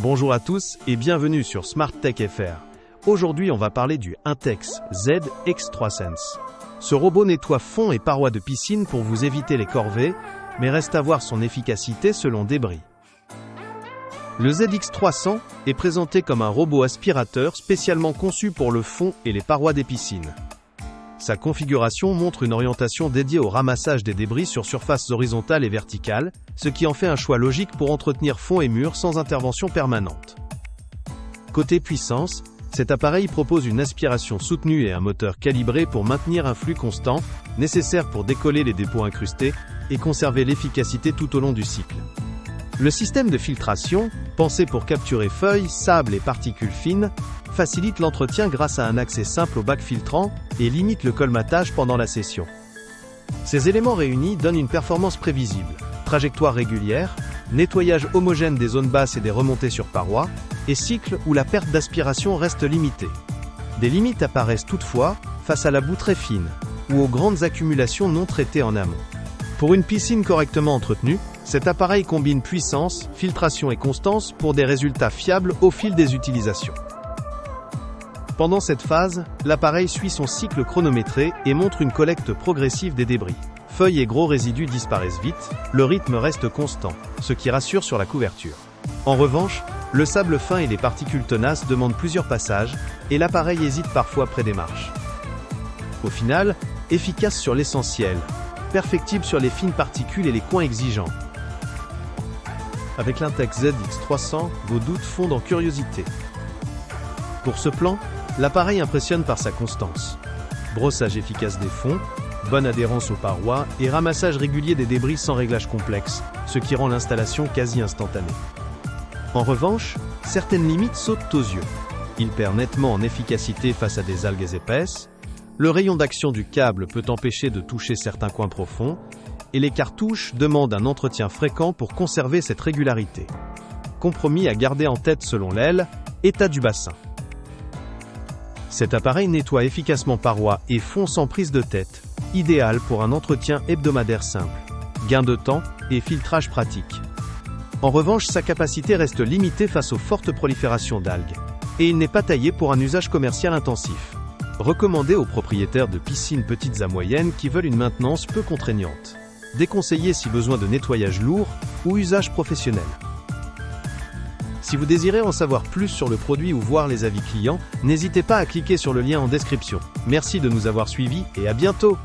Bonjour à tous et bienvenue sur Smart Tech FR. Aujourd'hui, on va parler du Intex ZX3 Sense. Ce robot nettoie fonds et parois de piscine pour vous éviter les corvées, mais reste à voir son efficacité selon débris. Le ZX300 est présenté comme un robot aspirateur spécialement conçu pour le fond et les parois des piscines. Sa configuration montre une orientation dédiée au ramassage des débris sur surfaces horizontales et verticales, ce qui en fait un choix logique pour entretenir fonds et murs sans intervention permanente. Côté puissance, cet appareil propose une aspiration soutenue et un moteur calibré pour maintenir un flux constant, nécessaire pour décoller les dépôts incrustés et conserver l'efficacité tout au long du cycle. Le système de filtration, pensé pour capturer feuilles, sable et particules fines, facilite l'entretien grâce à un accès simple au bac filtrant et limite le colmatage pendant la session. Ces éléments réunis donnent une performance prévisible, trajectoire régulière, nettoyage homogène des zones basses et des remontées sur parois, et cycle où la perte d'aspiration reste limitée. Des limites apparaissent toutefois face à la boue très fine, ou aux grandes accumulations non traitées en amont. Pour une piscine correctement entretenue, cet appareil combine puissance, filtration et constance pour des résultats fiables au fil des utilisations. Pendant cette phase, l'appareil suit son cycle chronométré et montre une collecte progressive des débris. Feuilles et gros résidus disparaissent vite, le rythme reste constant, ce qui rassure sur la couverture. En revanche, le sable fin et les particules tenaces demandent plusieurs passages, et l'appareil hésite parfois près des marches. Au final, efficace sur l'essentiel, perfectible sur les fines particules et les coins exigeants. Avec l'Intex ZX300, vos doutes fondent en curiosité. Pour ce plan, l'appareil impressionne par sa constance. Brossage efficace des fonds, bonne adhérence aux parois et ramassage régulier des débris sans réglage complexe, ce qui rend l'installation quasi instantanée. En revanche, certaines limites sautent aux yeux. Il perd nettement en efficacité face à des algues épaisses, le rayon d'action du câble peut empêcher de toucher certains coins profonds, et les cartouches demandent un entretien fréquent pour conserver cette régularité. Compromis à garder en tête selon l'aile, état du bassin. Cet appareil nettoie efficacement parois et fonds sans prise de tête, idéal pour un entretien hebdomadaire simple, gain de temps et filtrage pratique. En revanche, sa capacité reste limitée face aux fortes proliférations d'algues, et il n'est pas taillé pour un usage commercial intensif. Recommandé aux propriétaires de piscines petites à moyennes qui veulent une maintenance peu contraignante. Déconseillé si besoin de nettoyage lourd ou usage professionnel. Si vous désirez en savoir plus sur le produit ou voir les avis clients, n'hésitez pas à cliquer sur le lien en description. Merci de nous avoir suivis et à bientôt!